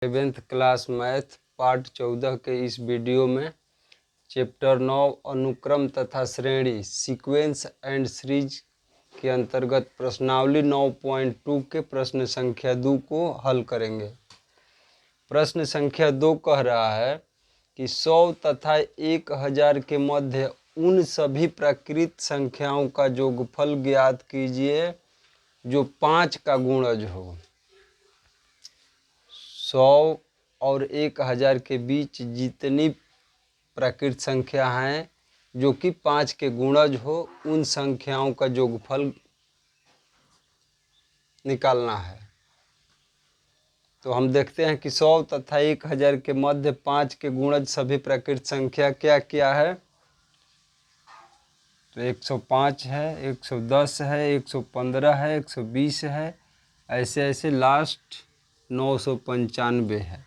11th class math part 14 के इस video में चैप्टर 9 अनुक्रम तथा श्रेणी सीक्वेंस एंड सीरीज के अंतर्गत प्रश्नावली 9.2 के प्रश्न संख्या 2 को हल करेंगे। प्रश्न संख्या 2 कह रहा है कि 100 तथा 1000 के मध्य उन सभी प्राकृत संख्याओं का योगफल ज्ञात कीजिए जो 5 का गुणज हो। 100 और 1000 के बीच जितनी प्राकृत संख्या हैं जो कि 5 के गुणज हो, उन संख्याओं का योगफल निकालना है। तो हम देखते हैं कि 100 तथा 1000 के मध्य 5 के गुणज सभी प्राकृत संख्या क्या क्या है। तो 105 है, 110 है, 115 है, 120 है, ऐसे ऐसे लास्ट 995 है।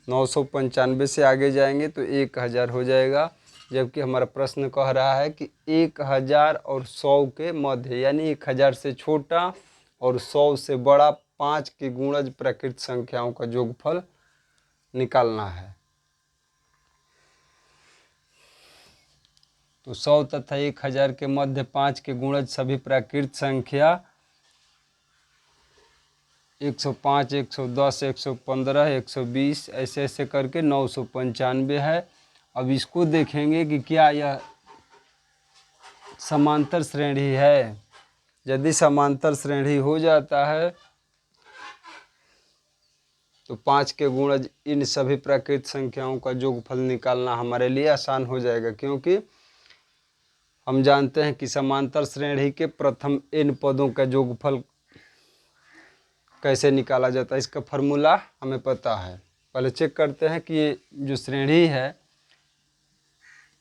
995 से आगे जाएंगे तो 1000 हो जाएगा, जबकि हमारा प्रश्न कह रहा है कि 1000 और 100 के मध्य, यानी 1000 से छोटा और 100 से बड़ा 5 के गुणज प्राकृत संख्याओं का योगफल निकालना है। तो 100 तथा 1000 के मध्य 5 के गुणज सभी प्राकृत संख्या 105, 110, 115, 120 ऐसे ऐसे करके 995 है। अब इसको देखेंगे कि क्या यह समांतर श्रेणी है। यदि समांतर श्रेणी हो जाता है तो 5 के गुणज इन सभी प्राकृत संख्याओं का योगफल निकालना हमारे लिए आसान हो जाएगा, क्योंकि हम जानते हैं कि समांतर श्रेणी के प्रथम n पदों का योगफल कैसे निकाला जाता है। इसका फॉर्मूला हमें पता है। पहले चेक करते हैं कि ये जो श्रेणी है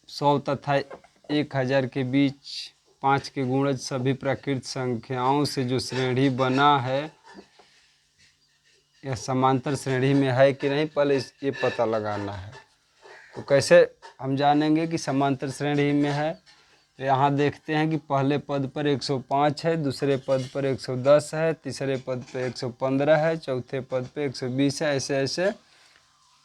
100 तथा 1000 के बीच 5 के गुणज सभी प्राकृत संख्याओं से जो श्रेणी बना है, यह समांतर श्रेणी में है कि नहीं, पहले ये पता लगाना है। तो कैसे हम जानेंगे कि समांतर श्रेणी में है। तो यहाँ देखते हैं कि पहले पद पर 105 है, दूसरे पद पर 110 है, तीसरे पद पे 115 है, चौथे पद पे 120 है, ऐसे ऐसे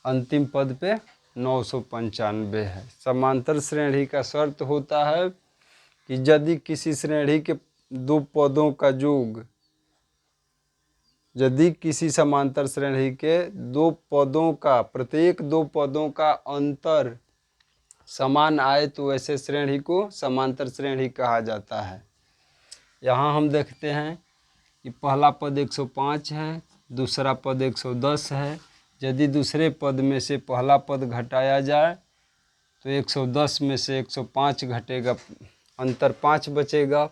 अंतिम पद पे 995 है। समांतर श्रेणी का शर्त होता है कि यदि किसी श्रेणी के दो पदों का योग, यदि किसी समांतर श्रेणी के दो पदों का, प्रत्येक दो पदों का अंतर समान आए तो ऐसे श्रेणी को समांतर श्रेणी कहा जाता है। यहाँ हम देखते हैं कि पहला पद 105 है, दूसरा पद 110 है। यदि दूसरे पद में से पहला पद घटाया जाए तो 110 में से 105 घटेगा, अंतर 5 बचेगा।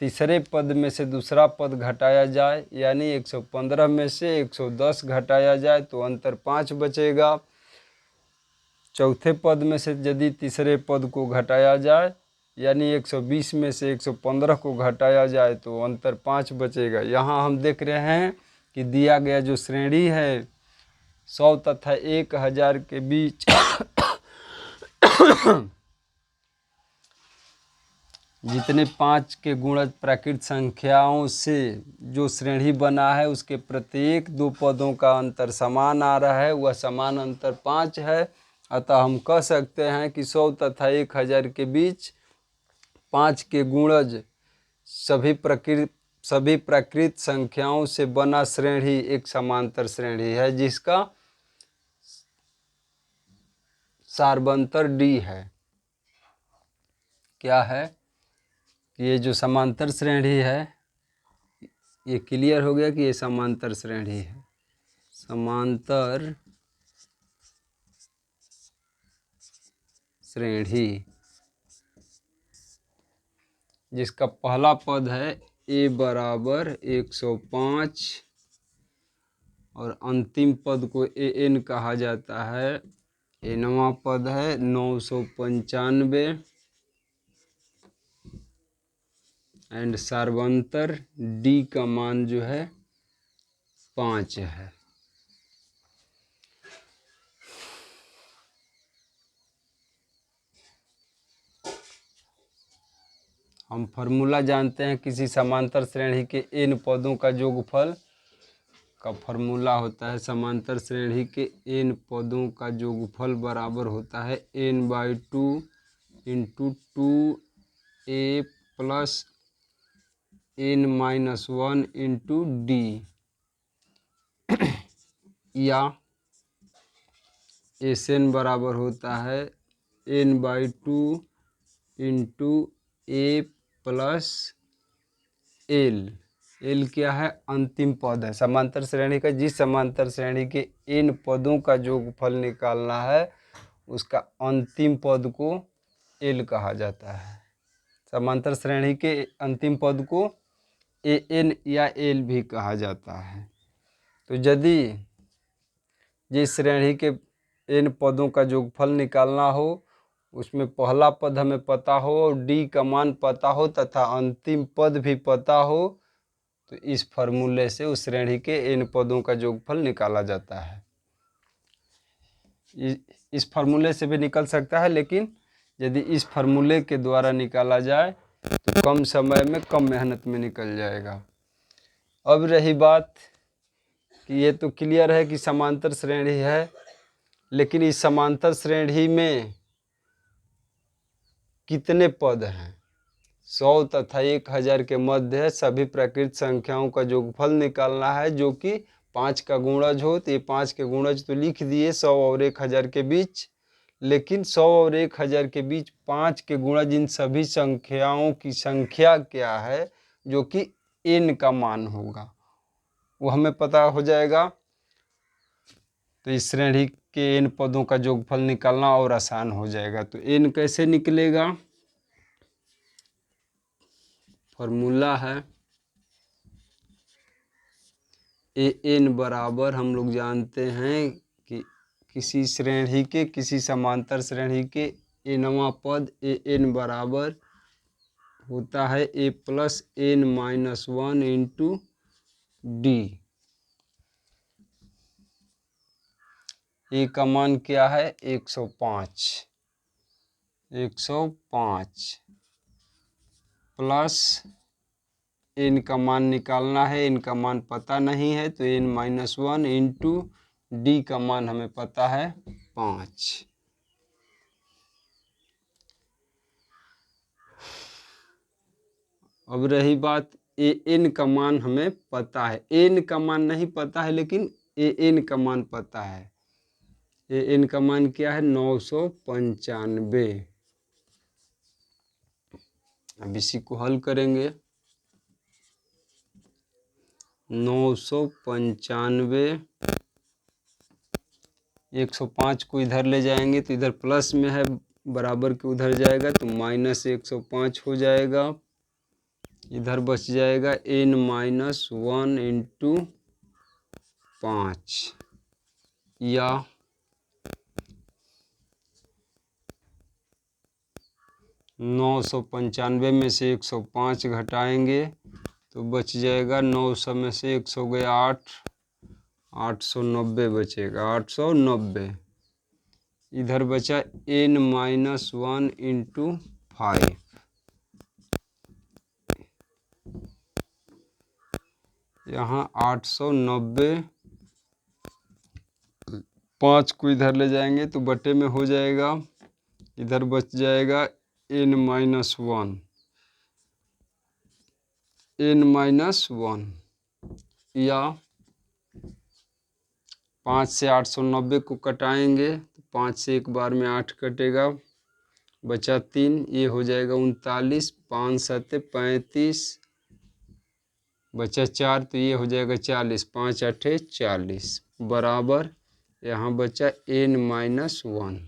तीसरे पद में से दूसरा पद घटाया जाए, यानी 115 में से 110 घटाया जाए तो अंतर 5 बचेगा। चौथे पद में से यदि तीसरे पद को घटाया जाए, यानी 120 में से 115 को घटाया जाए तो अंतर 5 बचेगा। यहाँ हम देख रहे हैं कि दिया गया जो श्रेणी है 100 तथा 1000 के बीच जितने 5 के गुणज प्राकृत संख्याओं से जो श्रेणी बना है, उसके प्रत्येक दो पदों का अंतर समान आ रहा है, वह समान अंतर 5 है। अतः हम कह सकते हैं कि 100 तथा 1000 के बीच 5 के गुणज सभी प्राकृत संख्याओं से बना श्रेणी एक समांतर श्रेणी है, जिसका सार्वंतर D है। क्या है? ये जो समांतर श्रेणी है, ये क्लियर हो गया कि ये समांतर श्रेणी है। समांतर श्रेणी जिसका पहला पद है a बराबर 105 और अंतिम पद को an कहा जाता है। nवां पद है 995 एंड सार्वंतर D का मान जो है 5 है। हम फॉर्मूला जानते हैं किसी समांतर श्रेणी के n पदों का योगफल का फॉर्मूला होता है समांतर श्रेणी के n पदों का योगफल बराबर होता है n/2 into 2a plus n-1 into d, या Sn बराबर होता है n/2 into a plus l। l क्या है? अंतिम पद है। समांतर श्रेणी का जिस समांतर श्रेणी के n पदों का योगफल निकालना है उसका अंतिम पद को l कहा जाता है। समांतर श्रेणी के अंतिम पद को an या l भी कहा जाता है। तो यदि जिस श्रेणी के n पदों का योगफल निकालना हो उसमें पहला पद हमें पता हो और d का मान पता हो तथा अंतिम पद भी पता हो तो इस फार्मूले से उस श्रेणी के n पदों का योगफल निकाला जाता है। इस फार्मूले से भी निकल सकता है, लेकिन यदि इस फार्मूले के द्वारा निकाला जाए तो कम समय में कम मेहनत में निकल जाएगा। अब रही बात कि ये तो क्लियर है कि समांतर श्रेणी है, लेकिन इस समांतर श्रेणी में कितने पद हैं? 100 तथा 1000 के मध्य सभी प्राकृत संख्याओं का योगफल निकालना है, जो कि 5 का गुणज हो। तो ये 5 के गुणज तो लिख दिए 100 और 1000 के बीच, लेकिन 100 और 1000 के बीच 5 के गुणज इन सभी संख्याओं की संख्या क्या है जो कि n का मान होगा वो हमें पता हो जाएगा। तो इस श्रेणी के n पदों का योगफल निकालना और आसान हो जाएगा। तो n कैसे निकलेगा? फॉर्मूला है an बराबर, हम लोग जानते हैं कि किसी श्रेणी के किसी समांतर श्रेणी के nवां पद an बराबर होता है a plus n-1 into d। a का मान क्या है? 105 प्लस n का मान निकालना है, n का मान पता नहीं है तो n-1 इंटू d का मान हमें पता है 5। अब रही बात an का मान हमें पता है, n का मान नहीं पता है लेकिन an का मान पता है। an का मान क्या है? 995। अब इसी को हल करेंगे। 995, 105 को इधर ले जाएंगे तो इधर प्लस में है, बराबर के उधर जाएगा तो -105 हो जाएगा। इधर बच जाएगा n-1 इंटू 5, या 995 में से 105 घटाएंगे तो बच जाएगा 900 में से 100 गया 8, 890 बचेगा, 890। इधर बचा n-1 इंटू 5, यहाँ 890, 5 को इधर ले जाएंगे तो बटे में हो जाएगा। इधर बच जाएगा n-1, या 5 से 890 को कटाएंगे तो 5 से एक बार में 8 कटेगा, बचा 3, ये हो जाएगा 39, 5 7 35, बचा 4 तो ये हो जाएगा 40, 5 8 40, बराबर यहाँ बचा n-1,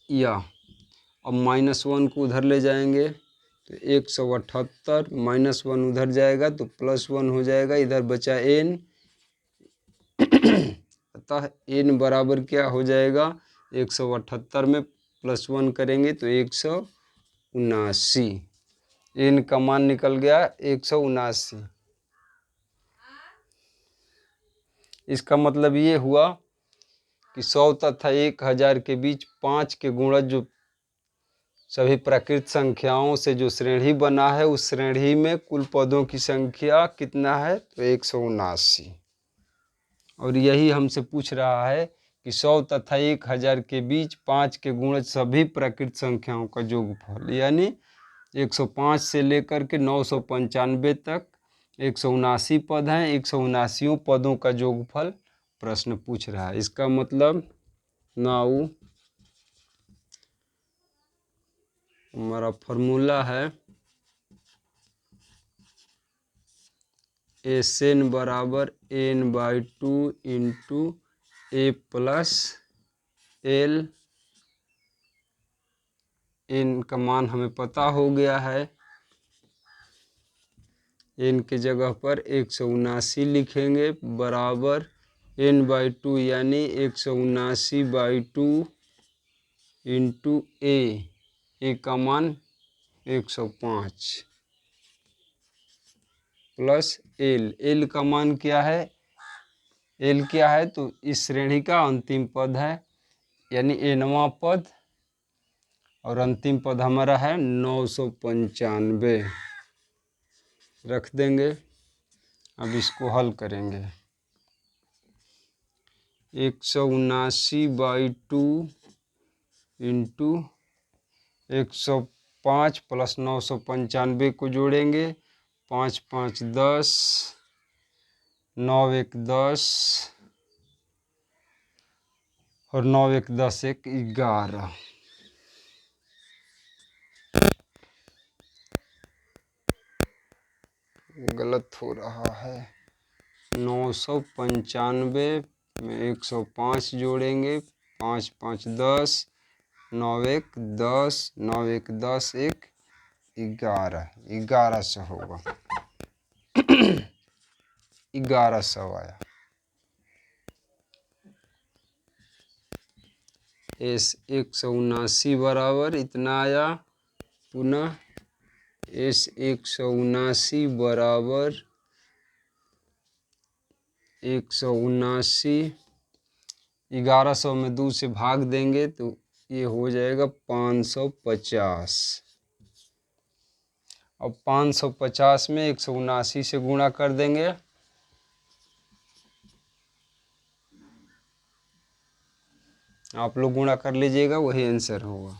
या अब -1 को उधर ले जाएंगे तो 178, -1 उधर जाएगा तो +1 हो जाएगा, इधर बचा n, अतः n बराबर क्या हो जाएगा? 178 में +1 करेंगे तो 179। n का मान निकल गया 179। इसका मतलब ये हुआ कि 100 तथा 1000 के बीच 5 के गुणज जो सभी प्राकृत संख्याओं से जो श्रेणी बना है उस श्रेणी में कुल पदों की संख्या कितना है, तो 179। और यही हमसे पूछ रहा है कि 100 तथा 1000 के बीच 5 के गुणज सभी प्राकृत संख्याओं का योगफल, यानी 105 से लेकर के 995 तक 179 पद हैं। 179 पदों का योगफल प्रश्न पूछ रहा है। इसका मतलब नाउ हमारा फॉर्मूला है एन बराबर n/2 इंटू ए प्लस एल। एन का मान हमें पता हो गया है, एन के जगह पर 179 लिखेंगे बराबर n/2 यानी 179/2 इंटू ए का मान 105 प्लस एल का मान क्या है, एल क्या है तो इस श्रेणी का अंतिम पद है, यानी nवां पद, और अंतिम पद हमारा है 995। रख देंगे। अब इसको हल करेंगे। 179/2 इंटू 105 प्लस 995 को जोड़ेंगे, 5 5 10, 9 1 10 और 9 1 10 1 11। गलत हो रहा है। 995 में 105 जोड़ेंगे, 5 5 10, 9 1 10, 9 1 10 1 11, 1100 होगा। 1100 आया। एस 179 बराबर इतना आया। पुनः एस 179 बराबर 179 1100 में 2 से भाग देंगे तो ये हो जाएगा 550। अब 550 में 179 से गुणा कर देंगे, आप लोग गुणा कर लीजिएगा, वही आंसर होगा।